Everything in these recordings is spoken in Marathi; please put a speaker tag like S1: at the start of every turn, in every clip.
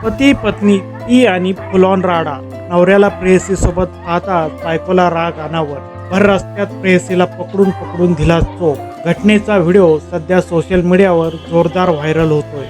S1: पती पत्नी ती आणि फुलॉन राडा. नवऱ्याला प्रेयसी सोबत पाहताच बायकोला राग अनावर. भर रस्त्यात प्रेयसीला पकडून पकडून दिला चोप. घटनेचा व्हिडिओ सध्या सोशल मीडियावर जोरदार व्हायरल होतोय.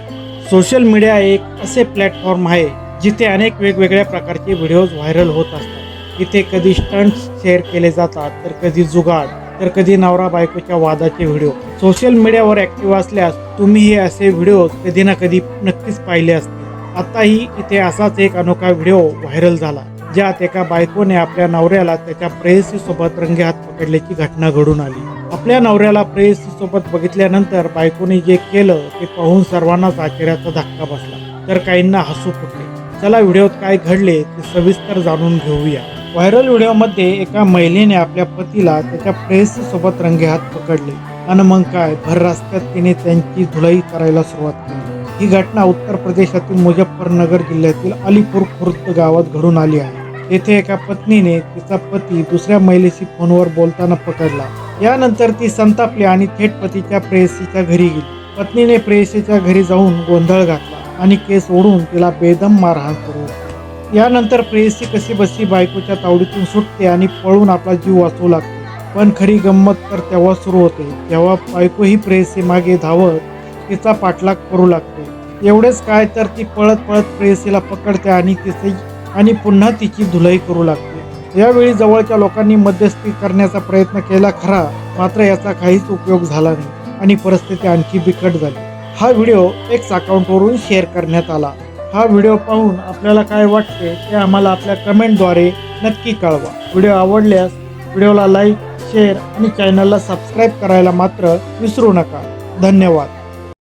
S1: सोशल मीडिया एक असे प्लॅटफॉर्म आहे जिथे अनेक वेगवेगळ्या प्रकारचे व्हिडिओज व्हायरल होत असतात. इथे कधी स्टंट्स शेअर केले जातात, तर कधी जुगाड, तर कधी नवरा बायकोच्या वादाचे व्हिडिओ. सोशल मीडियावर ऍक्टिव्ह असल्यास तुम्ही हे असे व्हिडिओ कधी ना कधी नक्कीच पाहिले असतील. आताही इथे असाच एक अनोखा व्हिडिओ व्हायरल झाला, ज्यात एका बायकोने आपल्या नवऱ्याला त्याच्या प्रेयसी सोबत रंगेहात पकडल्याची घटना घडून आली. आपल्या नवऱ्याला प्रेयसी सोबत बघितल्यानंतर बायकोने जे केलं ते पाहून सर्वांनाच आश्चर्याचा धक्का बसला, तर काहींना हसू फुटले. चला व्हिडिओत काय घडले ते सविस्तर जाणून घेऊया. व्हायरल व्हिडिओमध्ये एका महिलेने आपल्या पतीला त्याच्या प्रेयसी सोबत रंगेहात पकडले आणि मग काय भर रस्त्यात तिने त्यांची धुलाई करायला सुरुवात केली. ही घटना उत्तर प्रदेशातील मुझफ्फरनगर जिल्ह्यातील अलीपूर खुर्द गावात घडून आली आहे. येथे एका पत्नीने तिचा पती दुसऱ्या महिलेशी फोनवर बोलताना पकडला. यानंतर ती संतापली आणि थेट पतीच्या प्रेयसीच्या घरी गेली. पत्नीने प्रेयसीच्या घरी जाऊन गोंधळ घातला आणि केस ओढून तिला बेदम मारहाण सुरू केली. यानंतर प्रेयसी कशीबशी बायकोच्या तावडीतून सुटते आणि पळून आपला जीव वाचवू लागते. पण खरी गंमत तर तेव्हा सुरू होते जेव्हा बायको ही प्रेयसी मागे धावत तिचा पाठलाग करू लागते. एवढेच काय तर ती पळत पळत प्रेयसीला पकडते आणि पुन्हा तिची धुलाई करू लागते. यावेळी जवळच्या लोकांनी मध्यस्थी करण्याचा प्रयत्न केला खरा, मात्र याचा काहीच उपयोग झाला नाही आणि परिस्थिती आणखी बिकट झाली. हा व्हिडिओ एक्स अकाउंटवरून शेअर करण्यात आला. हा व्हिडिओ पाहून आपल्याला काय वाटते ते आम्हाला आपल्या कमेंटद्वारे नक्की कळवा. व्हिडिओ आवडल्यास व्हिडिओला लाईक, शेअर आणि चॅनलला सबस्क्राईब करायला मात्र विसरू नका. धन्यवाद.